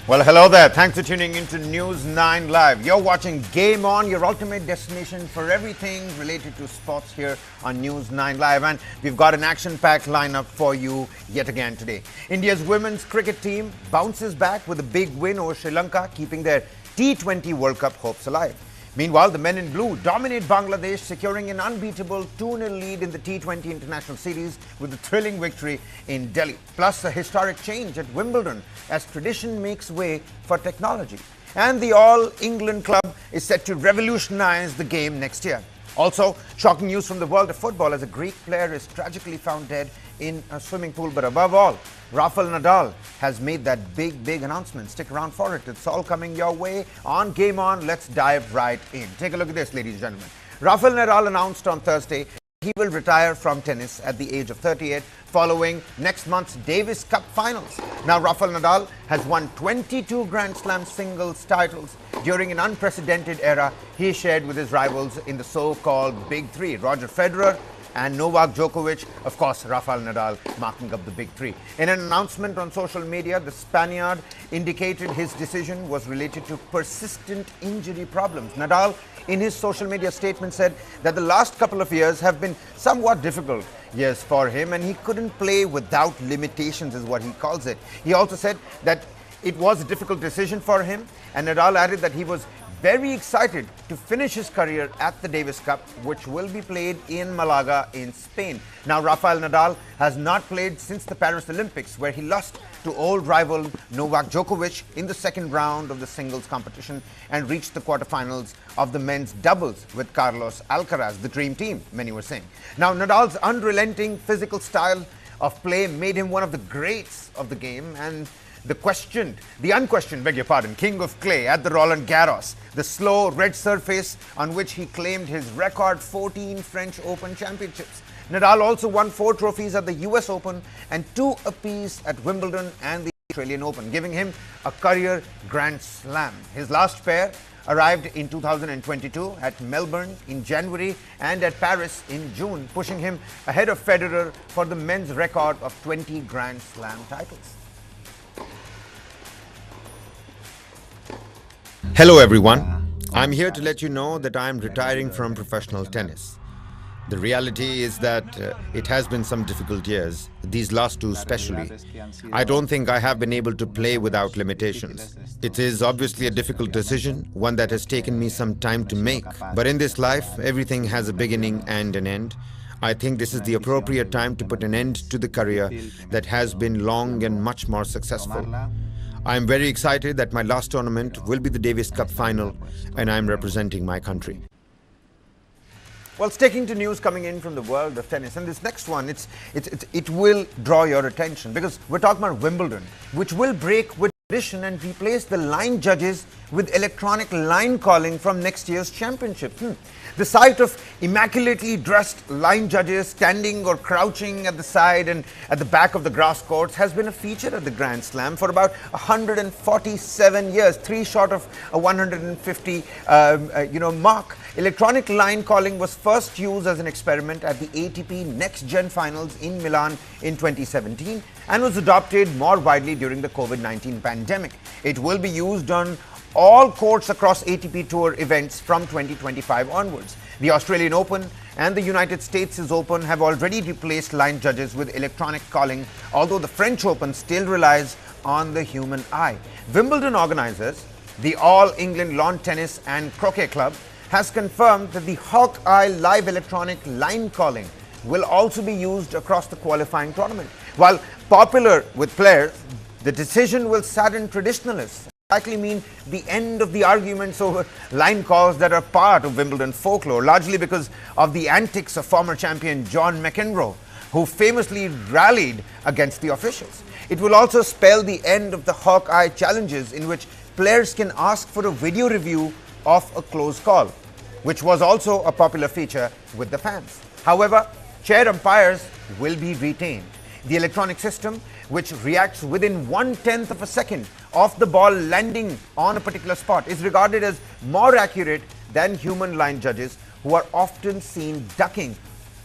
Well, hello there. Thanks for tuning into News 9 Live. You're watching Game On, your ultimate destination for everything related to sports here on News 9 Live. And we've got an action-packed lineup for you yet again today. India's women's cricket team bounces back with a big win over Sri Lanka, keeping their T20 World Cup hopes alive. Meanwhile, the men in blue dominate Bangladesh, securing an unbeatable 2-0 lead in the T20 International Series with a thrilling victory in Delhi. Plus, a historic change at Wimbledon as tradition makes way for technology. And the All England club is set to revolutionize the game next year. Also, shocking news from the world of football as a Greek player is tragically found dead in a swimming pool. But above all, Rafael Nadal has made that big announcement. Stick around for it. It's all coming your way on Game On. Let's dive right in. Take a look at this, ladies and gentlemen. Rafael Nadal announced on Thursday he will retire from tennis at the age of 38 following next month's Davis Cup finals. Now, Rafael Nadal has won 22 Grand Slam singles titles during an unprecedented era he shared with his rivals in the so-called Big Three, Roger Federer and Novak Djokovic, of course, Rafael Nadal marking up the Big Three. In an announcement on social media, the Spaniard indicated his decision was related to persistent injury problems. Nadal, in his social media statement, said that the last couple of years have been somewhat difficult years for him and he couldn't play without limitations, is what he calls it. He also said that it was a difficult decision for him, and Nadal added that he was very excited to finish his career at the Davis Cup, which will be played in Malaga in Spain. Now, Rafael Nadal has not played since the Paris Olympics, where he lost to old rival Novak Djokovic in the second round of the singles competition and reached the quarterfinals of the men's doubles with Carlos Alcaraz, the dream team, many were saying. Now, Nadal's unrelenting physical style of play made him one of the greats of the game, and the unquestioned, king of clay at the Roland Garros, the slow red surface on which he claimed his record 14 French Open championships. Nadal also won 4 trophies at the US Open and 2 apiece at Wimbledon and the Australian Open, giving him a career Grand Slam. His last pair arrived in 2022 at Melbourne in January and at Paris in June, pushing him ahead of Federer for the men's record of 20 Grand Slam titles. Hello everyone, I'm here to let you know that I'm retiring from professional tennis. The reality is that it has been some difficult years, these last 2 especially. I don't think I have been able to play without limitations. It is obviously a difficult decision, one that has taken me some time to make. But in this life, everything has a beginning and an end. I think this is the appropriate time to put an end to the career that has been long and much more successful. I am very excited that my last tournament will be the Davis Cup final and I am representing my country. Well, sticking to news coming in from the world of tennis, and this next one, it will draw your attention because we're talking about Wimbledon, which will break with tradition and replace the line judges with electronic line calling from next year's championship. The sight of immaculately dressed line judges standing or crouching at the side and at the back of the grass courts has been a feature at the Grand Slam for about 147 years, 3 short of a 150 mark. Electronic line calling was first used as an experiment at the ATP Next Gen Finals in Milan in 2017 and was adopted more widely during the COVID-19 pandemic. It will be used on all courts across ATP Tour events from 2025 onwards. The Australian Open and the United States' Open have already replaced line judges with electronic calling, although the French Open still relies on the human eye. Wimbledon organizers, the All England Lawn Tennis and Croquet Club, has confirmed that the Hawkeye live electronic line calling will also be used across the qualifying tournament. While popular with players, the decision will sadden traditionalists. Likely mean the end of the arguments over line calls that are part of Wimbledon folklore, largely because of the antics of former champion John McEnroe, who famously rallied against the officials. It will also spell the end of the Hawkeye challenges, in which players can ask for a video review of a close call, which was also a popular feature with the fans. However, chair umpires will be retained. The electronic system, which reacts within 1/10 of a second of the ball landing on a particular spot, is regarded as more accurate than human line judges, who are often seen ducking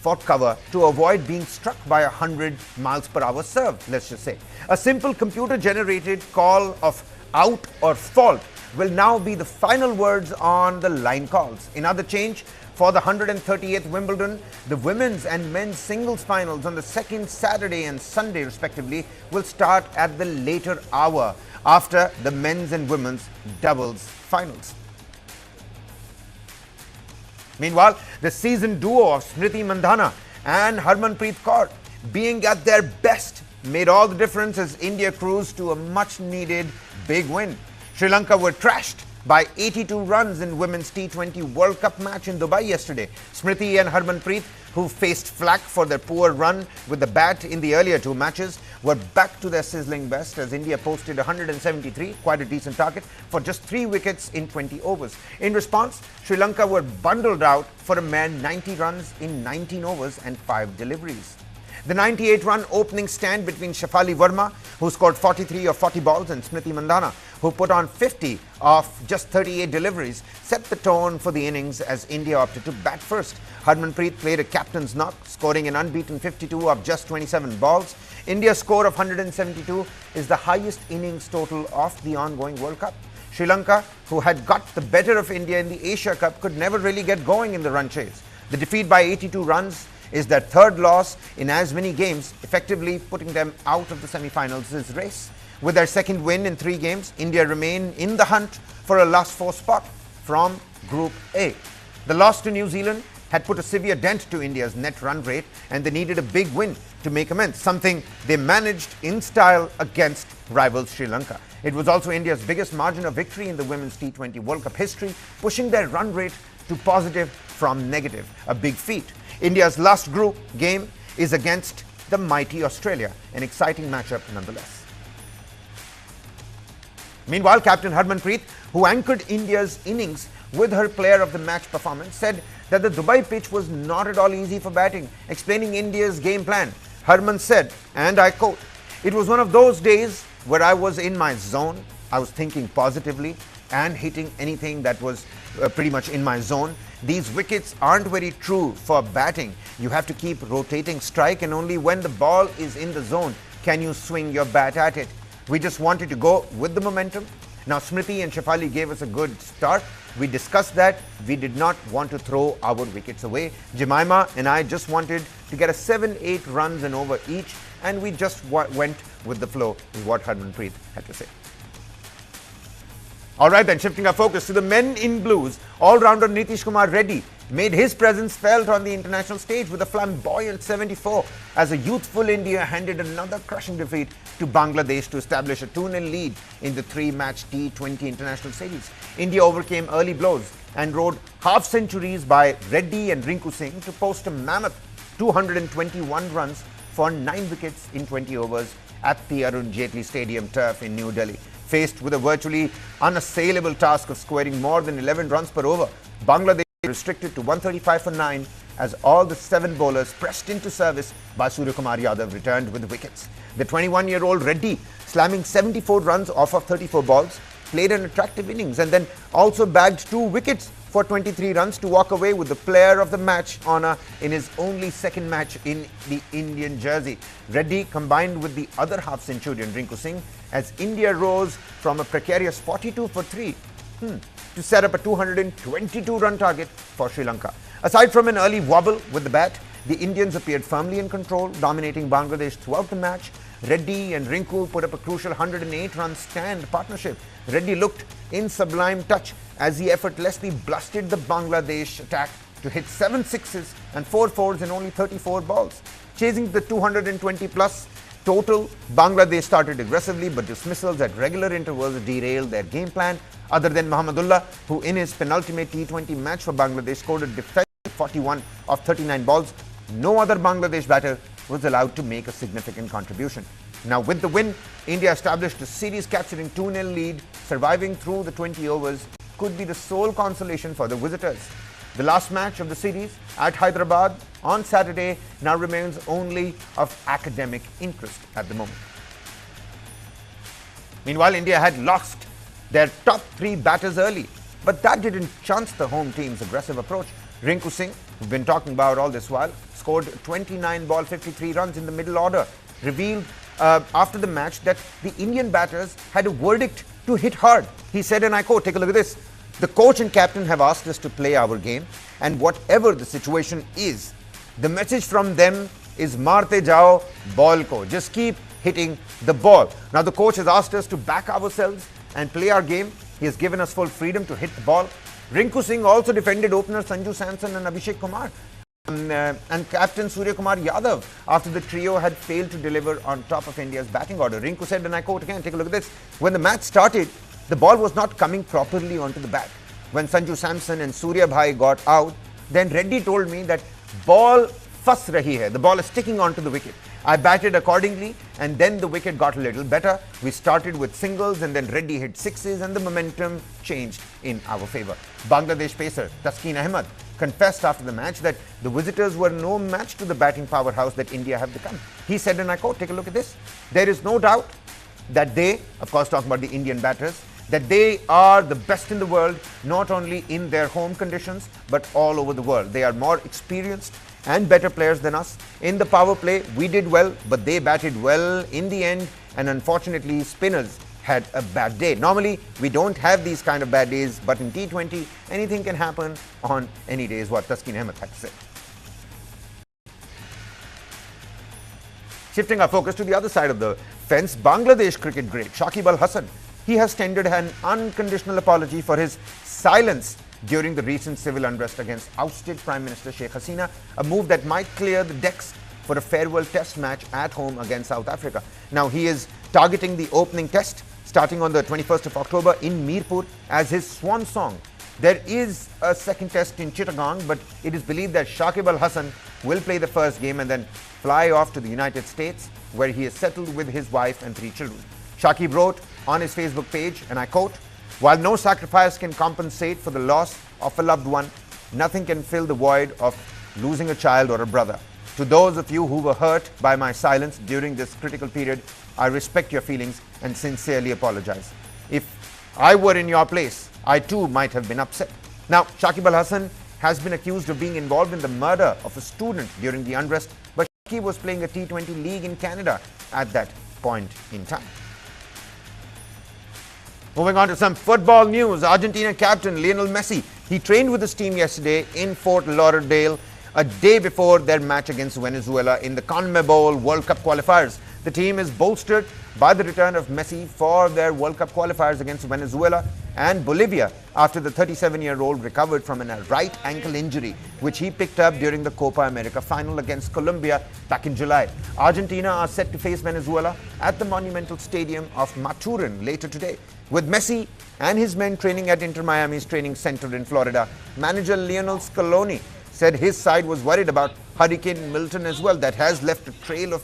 for cover to avoid being struck by a 100 miles per hour serve, let's just say. A simple computer-generated call of out or fault will now be the final words on the line calls. Another change for the 138th Wimbledon, the women's and men's singles finals on the second Saturday and Sunday respectively will start at the later hour after the men's and women's doubles finals. Meanwhile, the seasoned duo of Smriti Mandhana and Harmanpreet Kaur being at their best made all the difference as India cruised to a much-needed big win. Sri Lanka were trashed by 82 runs in Women's T20 World Cup match in Dubai yesterday. Smriti and Harmanpreet, who faced flack for their poor run with the bat in the earlier two matches, were back to their sizzling best as India posted 173, quite a decent target, for just 3 wickets in 20 overs. In response, Sri Lanka were bundled out for a mere 90 runs in 19 overs and 5 deliveries. The 98-run opening stand between Shafali Verma, who scored 43 of 40 balls, and Smriti Mandhana, who put on 50 of just 38 deliveries, set the tone for the innings as India opted to bat first. Harmanpreet played a captain's knock, scoring an unbeaten 52 of just 27 balls. India's score of 172 is the highest innings total of the ongoing World Cup. Sri Lanka, who had got the better of India in the Asia Cup, could never really get going in the run chase. The defeat by 82 runs is their third loss in as many games, effectively putting them out of the semi-finals race. With their second win in 3 games, India remain in the hunt for a last 4 spot from Group A. The loss to New Zealand had put a severe dent to India's net run rate, and they needed a big win to make amends, something they managed in style against rivals Sri Lanka. It was also India's biggest margin of victory in the Women's T20 World Cup history, pushing their run rate to positive from negative, a big feat. India's last group game is against the mighty Australia, an exciting matchup nonetheless. Meanwhile, Captain Harmanpreet, who anchored India's innings with her player of the match performance, said that the Dubai pitch was not at all easy for batting. Explaining India's game plan, Harman said, and I quote, "It was one of those days where I was in my zone. I was thinking positively and hitting anything that was pretty much in my zone. These wickets aren't very true for batting. You have to keep rotating strike, and only when the ball is in the zone can you swing your bat at it. We just wanted to go with the momentum." Now, Smriti and Shafali gave us a good start. We discussed that. We did not want to throw our wickets away. Jemima and I just wanted to get a 7-8 runs and over each, and we just went with the flow, is what Harmanpreet had to say. All right, then, shifting our focus to the men in blues, all-rounder Nitish Kumar Reddy made his presence felt on the international stage with a flamboyant 74 as a youthful India handed another crushing defeat to Bangladesh to establish a 2-0 lead in the 3-match T20 international series. India overcame early blows and rode half-centuries by Reddy and Rinku Singh to post a mammoth 221 runs for 9 wickets in 20 overs at the Arun Jaitley Stadium turf in New Delhi. Faced with a virtually unassailable task of scoring more than 11 runs per over, Bangladesh restricted to 135 for 9 as all the 7 bowlers pressed into service by Suryakumar Yadav returned with wickets. The 21-year-old Reddy, slamming 74 runs off of 34 balls, played an attractive innings and then also bagged 2 wickets for 23 runs to walk away with the player of the match honour in his only second match in the Indian jersey. Reddy combined with the other half-centurion Rinku Singh as India rose from a precarious 42 for 3 to set up a 222-run target for Sri Lanka. Aside from an early wobble with the bat, the Indians appeared firmly in control, dominating Bangladesh throughout the match. Reddy and Rinku put up a crucial 108-run stand partnership. Reddy looked in sublime touch as he effortlessly blasted the Bangladesh attack to hit 7 sixes and 4 fours in only 34 balls. Chasing the 220-plus total, Bangladesh started aggressively, but dismissals at regular intervals derailed their game plan. Other than Mohammedullah, who in his penultimate T20 match for Bangladesh scored a defensive 41 of 39 balls, no other Bangladesh batter was allowed to make a significant contribution. Now, with the win, India established a series capturing 2-0 lead. Surviving through the 20 overs could be the sole consolation for the visitors. The last match of the series at Hyderabad on Saturday now remains only of academic interest at the moment. Meanwhile, India had lost their top 3 batters early, but that didn't chance the home team's aggressive approach. Rinku Singh, who've been talking about all this while, scored 29 ball 53 runs in the middle order, revealed after the match that the Indian batters had a verdict to hit hard. He said, and I quote, take a look at this. The coach and captain have asked us to play our game, and whatever the situation is, the message from them is marte jao ball ko. Just keep hitting the ball. Now the coach has asked us to back ourselves and play our game. He has given us full freedom to hit the ball. Rinku Singh also defended opener Sanju Samson and Abhishek Kumar. And captain Surya Kumar Yadav after the trio had failed to deliver on top of India's batting order. Rinku said, and I quote again, take a look at this. When the match started, the ball was not coming properly onto the bat. When Sanju Samson and Surya Bhai got out, then Reddy told me that ball fas rahi hai. The ball is sticking onto the wicket. I batted accordingly, and then the wicket got a little better. We started with singles, and then Reddy hit sixes, and the momentum changed in our favour. Bangladesh pacer Taskin Ahmed confessed after the match that the visitors were no match to the batting powerhouse that India have become. He said, and I quote, take a look at this. There is no doubt that they, of course talking about the Indian batters, that they are the best in the world, not only in their home conditions, but all over the world. They are more experienced and better players than us. In the power play, we did well, but they batted well in the end, and unfortunately, spinners had a bad day. Normally, we don't have these kind of bad days, but in T20, anything can happen on any day, is what Taskin Ahmed had to say. Shifting our focus to the other side of the fence, Bangladesh cricket great Shakib Al Hasan. He has tendered an unconditional apology for his silence during the recent civil unrest against ousted Prime Minister Sheikh Hasina, a move that might clear the decks for a farewell test match at home against South Africa. Now, he is targeting the opening test starting on the 21st of October in Mirpur as his swan song. There is a second test in Chittagong, but it is believed that Shakib Al Hasan will play the first game and then fly off to the United States, where he is settled with his wife and 3 children. Shakib wrote on his Facebook page, and I quote, "While no sacrifice can compensate for the loss of a loved one, nothing can fill the void of losing a child or a brother. To those of you who were hurt by my silence during this critical period, I respect your feelings and sincerely apologize. If I were in your place, I too might have been upset." Now, Shakib Al Hasan has been accused of being involved in the murder of a student during the unrest, but Shakib was playing a T20 league in Canada at that point in time. Moving on to some football news, Argentina captain Lionel Messi, he trained with his team yesterday in Fort Lauderdale, a day before their match against Venezuela in the CONMEBOL World Cup qualifiers. The team is bolstered by the return of Messi for their World Cup qualifiers against Venezuela and Bolivia after the 37-year-old recovered from a right ankle injury, which he picked up during the Copa America final against Colombia back in July. Argentina are set to face Venezuela at the monumental stadium of Maturin later today. With Messi and his men training at Inter Miami's training center in Florida, manager Lionel Scaloni said his side was worried about Hurricane Milton as well, that has left a trail of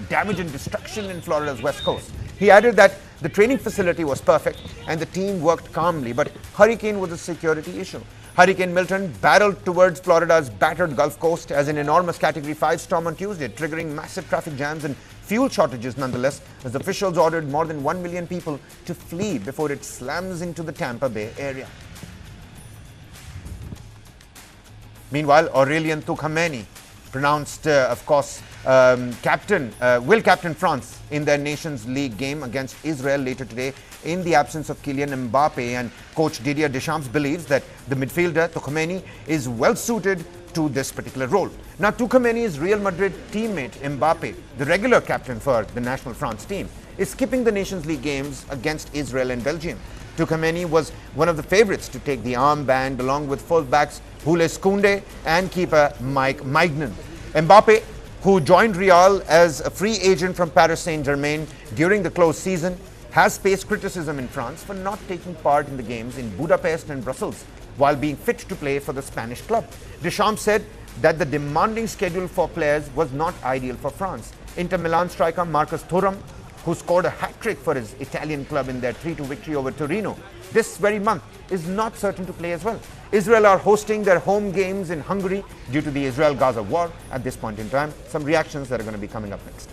damage and destruction in Florida's west coast. He added that the training facility was perfect and the team worked calmly, but hurricane was a security issue. Hurricane Milton barreled towards Florida's battered Gulf Coast as an enormous Category 5 storm on Tuesday, triggering massive traffic jams and fuel shortages nonetheless, as officials ordered more than 1 million people to flee before it slams into the Tampa Bay area. Meanwhile, Aurélien Tchouameni pronounced, of course, will captain France in their Nations League game against Israel later today in the absence of Kylian Mbappe, and coach Didier Deschamps believes that the midfielder Tchouameni is well suited to this particular role. Now, Tchouameni's Real Madrid teammate Mbappe, the regular captain for the national France team, is skipping the Nations League games against Israel and Belgium. Tchouameni was one of the favourites to take the armband along with fullbacks Jules Koundé and keeper Mike Maignan. Mbappe, who joined Real as a free agent from Paris Saint-Germain during the closed season, has faced criticism in France for not taking part in the games in Budapest and Brussels while being fit to play for the Spanish club. Deschamps said that the demanding schedule for players was not ideal for France. Inter Milan striker Marcus Thuram, who scored a hat-trick for his Italian club in their 3-2 victory over Torino this very month, is not certain to play as well. Israel are hosting their home games in Hungary due to the Israel-Gaza war at this point in time. Some reactions that are going to be coming up next.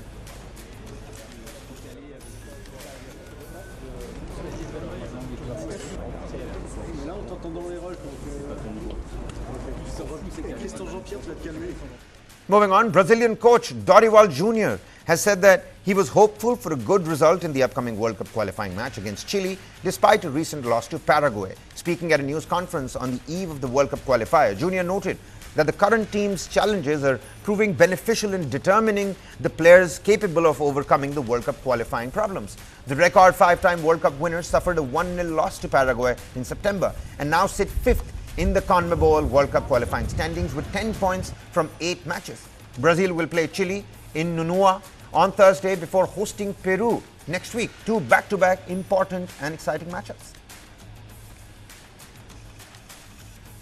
Moving on, Brazilian coach Dorival Jr. has said that He was hopeful for a good result in the upcoming World Cup qualifying match against Chile, despite a recent loss to Paraguay. Speaking at a news conference on the eve of the World Cup qualifier, Junior noted that the current team's challenges are proving beneficial in determining the players capable of overcoming the World Cup qualifying problems. The record five-time World Cup winners suffered a 1-0 loss to Paraguay in September and now sit fifth in the CONMEBOL World Cup qualifying standings with 10 points from 8 matches. Brazil will play Chile in Nunua on Thursday before hosting Peru next week. 2 back-to-back important and exciting matchups.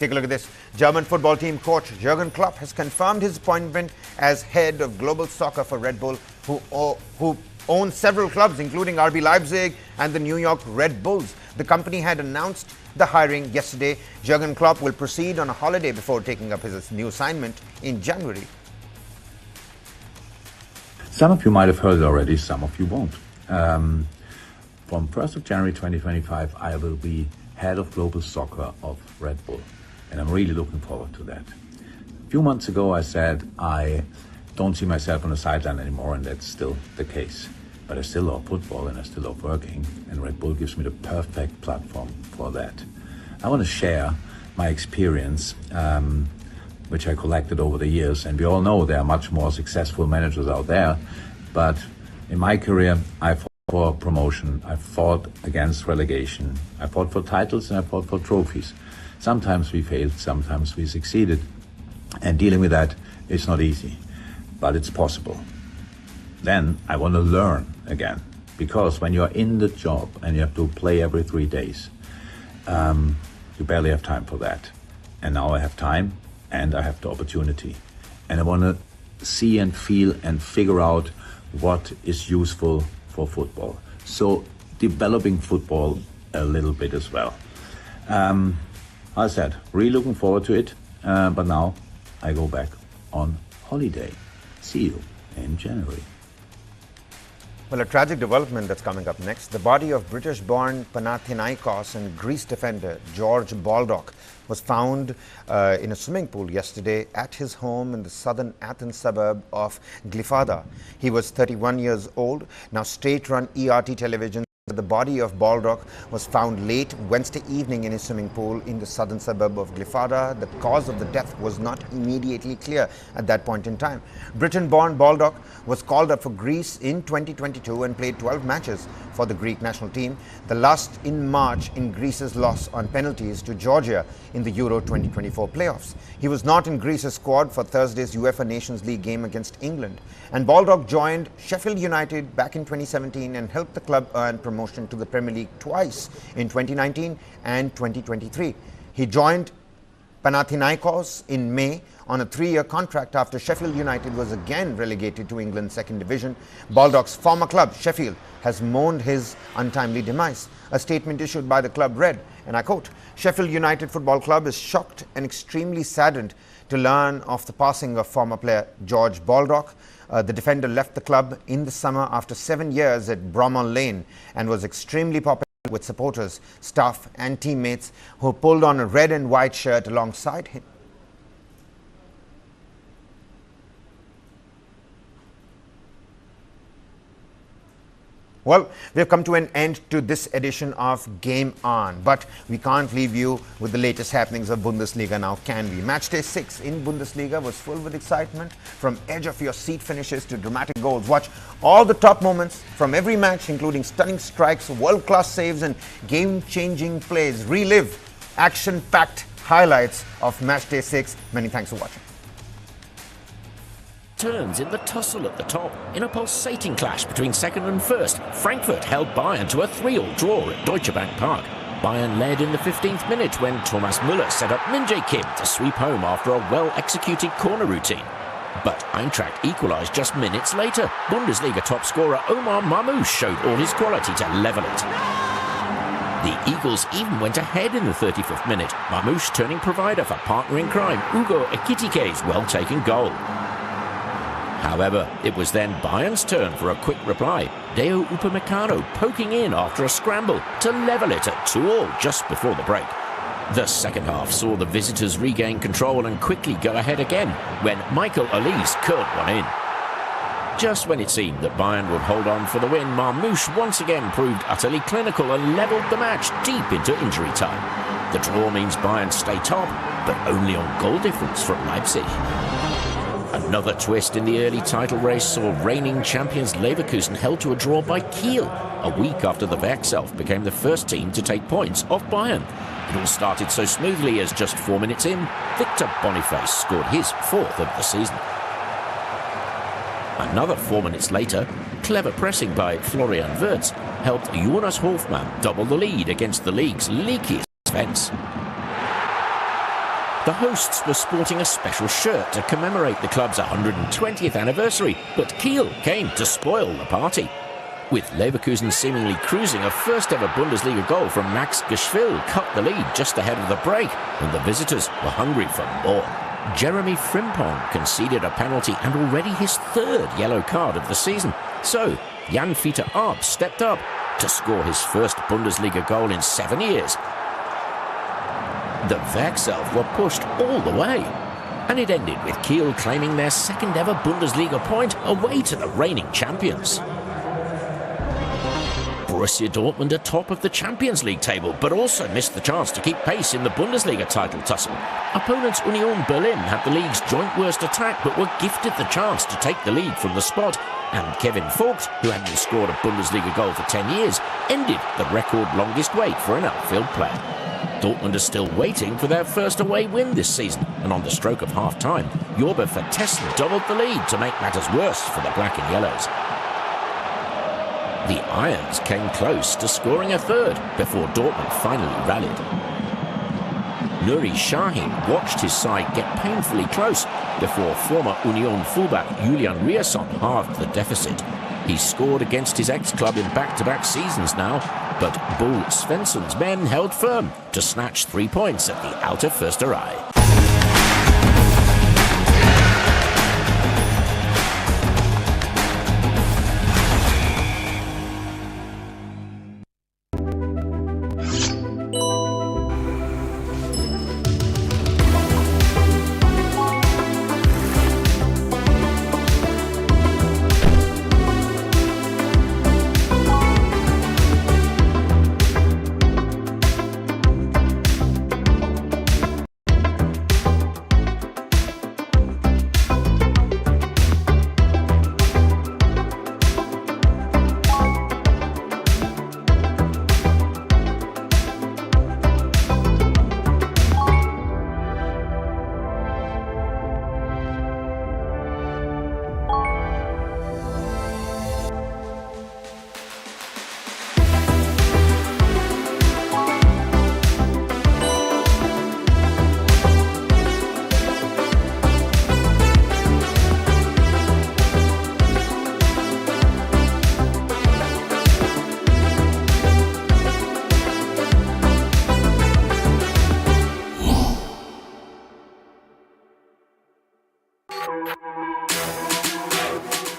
Take a look at this. German football team coach Jurgen Klopp has confirmed his appointment as head of global soccer for Red Bull, who owns several clubs including RB Leipzig and the New York Red Bulls. The company had announced the hiring yesterday. Jurgen Klopp will proceed on a holiday before taking up his new assignment in January. Some of you might have heard it already, some of you won't. From 1st of January 2025, I will be head of global soccer of Red Bull, and I'm really looking forward to that. A few months ago, I said I don't see myself on the sideline anymore, and that's still the case. But I still love football and I still love working, and Red Bull gives me the perfect platform for that. I want to share my experience, which I collected over the years, and we all know there are much more successful managers out there, but in my career I fought for promotion, I fought against relegation, I fought for titles, and I fought for trophies. Sometimes we failed, sometimes we succeeded, and dealing with that is not easy, but it's possible. Then I want to learn again, because when you're in the job and you have to play every 3 days, you barely have time for that. And now I have time, and I have the opportunity, and I want to see and feel and figure out what is useful for football. So developing football a little bit as well. As I said, really looking forward to it, but now I go back on holiday. See you in January. Well, a tragic development that's coming up next. The body of British-born Panathinaikos and Greece defender George Baldock was found in a swimming pool yesterday at his home in the southern Athens suburb of Glyfada. He was 31 years old. Now, state-run ERT television. The body of Baldock was found late Wednesday evening in his swimming pool in the southern suburb of Glyfada. The cause of the death was not immediately clear at that point in time. Britain-born Baldock was called up for Greece in 2022 and played 12 matches for the Greek national team, the last in March in Greece's loss on penalties to Georgia in the Euro 2024 playoffs. He was not in Greece's squad for Thursday's UEFA Nations League game against England. And Baldock joined Sheffield United back in 2017 and helped the club earn promotion to the Premier League twice in 2019 and 2023. He joined Panathinaikos in May on a 3-year contract after Sheffield United was again relegated to England's second division. Baldock's former club, Sheffield, has mourned his untimely demise. A statement issued by the club read, and I quote, "Sheffield United Football Club is shocked and extremely saddened to learn of the passing of former player George Baldock. The defender left the club in the summer after 7 years at Bramall Lane and was extremely popular with supporters, staff and teammates who pulled on a red and white shirt alongside him." Well, we've come to an end to this edition of Game On, but we can't leave you with the latest happenings of Bundesliga now, can we? Matchday 6 in Bundesliga was full with excitement, from edge-of-your-seat finishes to dramatic goals. Watch all the top moments from every match, including stunning strikes, world-class saves and game-changing plays. Relive action-packed highlights of Matchday 6. Many thanks for watching. Turns in the tussle at the top in a pulsating clash between second and first. Frankfurt held Bayern to a 3-3 draw at Deutsche Bank Park. Bayern led in the 15th minute when Thomas Müller set up Min Jae Kim to sweep home after a well-executed corner routine. But Eintracht equalised just minutes later. Bundesliga top scorer Omar Mamouche showed all his quality to level it. The Eagles even went ahead in the 35th minute, Mamouche turning provider for partner in crime Ugo Ekitike's well-taken goal. However, it was then Bayern's turn for a quick reply. Deo Upamecano poking in after a scramble to level it at 2-2 just before the break. The second half saw the visitors regain control and quickly go ahead again when Michael Olise curled one in. Just when it seemed that Bayern would hold on for the win, Marmoush once again proved utterly clinical and levelled the match deep into injury time. The draw means Bayern stay top, but only on goal difference from Leipzig. Another twist in the early title race saw reigning champions Leverkusen held to a draw by Kiel, a week after the Werkself became the first team to take points off Bayern. It all started so smoothly as just 4 minutes in, Victor Boniface scored his fourth of the season. Another 4 minutes later, clever pressing by Florian Wirtz helped Jonas Hofmann double the lead against the league's leakiest defence. The hosts were sporting a special shirt to commemorate the club's 120th anniversary, but Kiel came to spoil the party. With Leverkusen seemingly cruising, a first-ever Bundesliga goal from Max Geschwil cut the lead just ahead of the break, and the visitors were hungry for more. Jeremy Frimpong conceded a penalty and already his third yellow card of the season. So, Jan-Fiete Arp stepped up to score his first Bundesliga goal in 7 years. The Werkself were pushed all the way, and it ended with Kiel claiming their second ever Bundesliga point away to the reigning champions. Borussia Dortmund are top of the Champions League table, but also missed the chance to keep pace in the Bundesliga title tussle. Opponents Union Berlin had the league's joint worst attack, but were gifted the chance to take the lead from the spot, and Kevin Vogt, who hadn't scored a Bundesliga goal for 10 years, ended the record longest wait for an outfield player. Dortmund are still waiting for their first away win this season, and on the stroke of half-time, Jorbe Vertessen doubled the lead to make matters worse for the Black and Yellows. The Irons came close to scoring a third before Dortmund finally rallied. Nuri Sahin watched his side get painfully close before former Union fullback Julian Rierson halved the deficit. He scored against his ex-club in back-to-back seasons now, but Bull Svensson's men held firm to snatch 3 points at the Alte Försterei.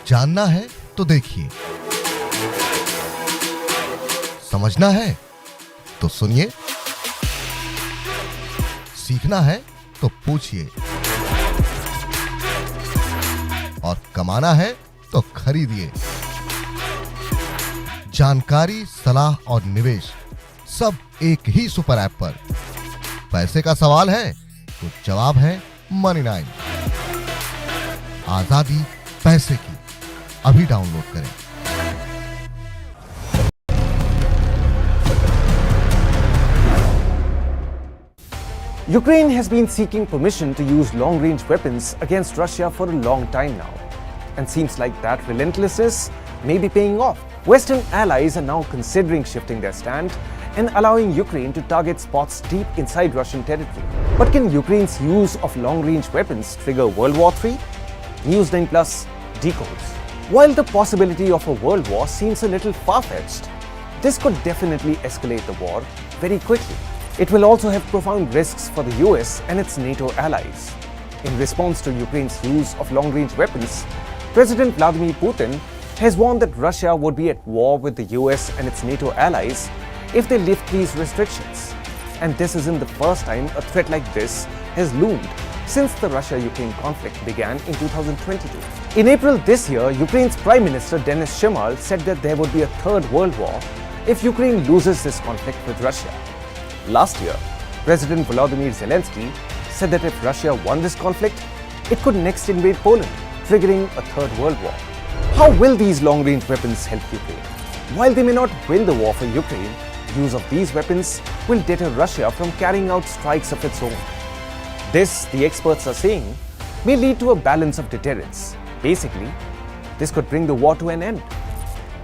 जानना है तो देखिए, समझना है तो सुनिए, सीखना है तो पूछिए, और कमाना है तो खरीदिए। जानकारी, सलाह और निवेश सब एक ही सुपर ऐप पर। पैसे का सवाल है तो जवाब है मनी9। आजादी पैसे की, अभी डाउनलोड करें। Ukraine has been seeking permission to use long-range weapons against Russia for a long time now, and seems like that relentlessness may be paying off. Western allies are now considering shifting their stand and allowing Ukraine to target spots deep inside Russian territory. But can Ukraine's use of long-range weapons trigger World War III? News 9 Plus decodes. While the possibility of a world war seems a little far-fetched, this could definitely escalate the war very quickly. It will also have profound risks for the US and its NATO allies. In response to Ukraine's use of long-range weapons, President Vladimir Putin has warned that Russia would be at war with the US and its NATO allies if they lift these restrictions. And this isn't the first time a threat like this has loomed. since the Russia-Ukraine conflict began in 2022. In April this year, Ukraine's Prime Minister Denis Shmyhal said that there would be a third world war if Ukraine loses this conflict with Russia. Last year, President Volodymyr Zelensky said that if Russia won this conflict, it could next invade Poland, triggering a third world war. How will these long-range weapons help Ukraine? While they may not win the war for Ukraine, use of these weapons will deter Russia from carrying out strikes of its own. This, the experts are saying, may lead to a balance of deterrence. Basically, this could bring the war to an end.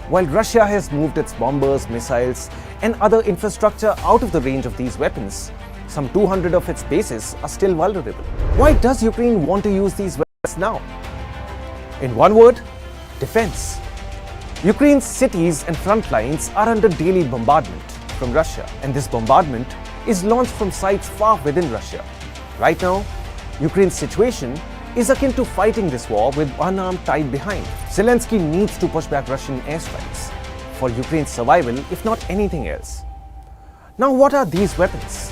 While Russia has moved its bombers, missiles, and other infrastructure out of the range of these weapons, some 200 of its bases are still vulnerable. Why does Ukraine want to use these weapons now? In one word, defense. Ukraine's cities and front lines are under daily bombardment from Russia, and this bombardment is launched from sites far within Russia. Right now, Ukraine's situation is akin to fighting this war with one arm tied behind. Zelensky needs to push back Russian airstrikes for Ukraine's survival, if not anything else. Now, what are these weapons?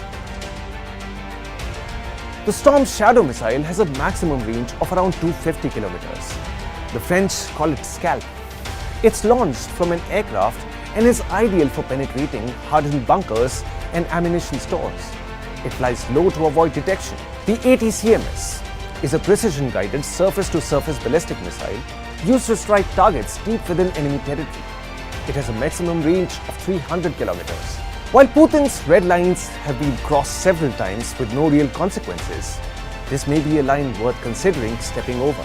The Storm Shadow missile has a maximum range of around 250 kilometers. The French call it Scalp. It's launched from an aircraft and is ideal for penetrating hardened bunkers and ammunition stores. It flies low to avoid detection. The ATCMS is a precision-guided surface-to-surface ballistic missile used to strike targets deep within enemy territory. It has a maximum range of 300 kilometers. While Putin's red lines have been crossed several times with no real consequences, this may be a line worth considering stepping over.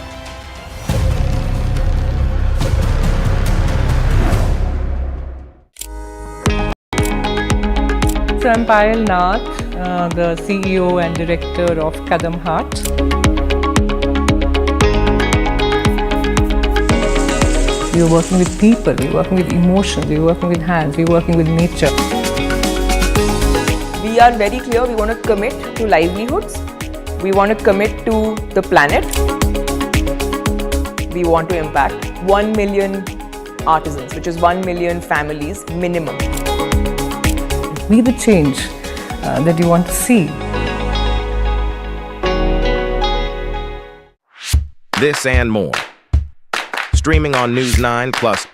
So I'm Payal Nath, the CEO and Director of Kadam Heart. We're working with people, we're working with emotions, we're working with hands, we're working with nature. We are very clear, we want to commit to livelihoods, we want to commit to the planet, we want to impact 1 million artisans, which is 1 million families minimum. Be the change that you want to see. This and more. Streaming on News 9 Plus.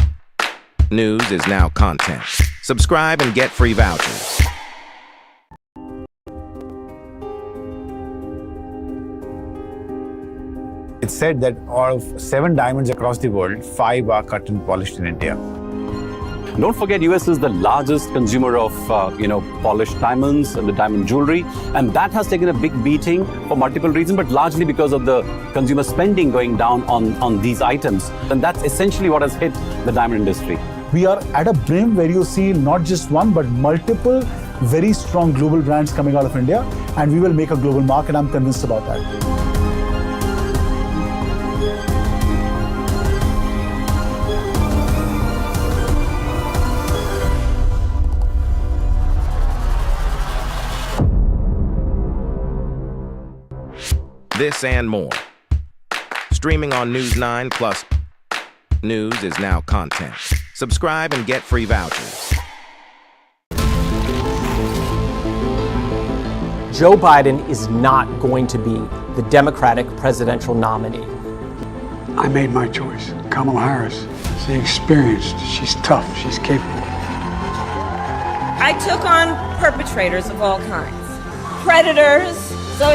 News is now content. Subscribe and get free vouchers. It's said that out of 7 diamonds across the world, 5 are cut and polished in India. Don't forget, US is the largest consumer of, polished diamonds and the diamond jewelry. And that has taken a big beating for multiple reasons, but largely because of the consumer spending going down on these items. And that's essentially what has hit the diamond industry. We are at a brim where you see not just one, but multiple very strong global brands coming out of India. And we will make a global market. I'm convinced about that. This and more. Streaming on News 9 Plus. News is now content. Subscribe and get free vouchers. Joe Biden is not going to be the Democratic presidential nominee. I made my choice. Kamala Harris. She's experienced. She's tough. She's capable. I took on perpetrators of all kinds. Predators. So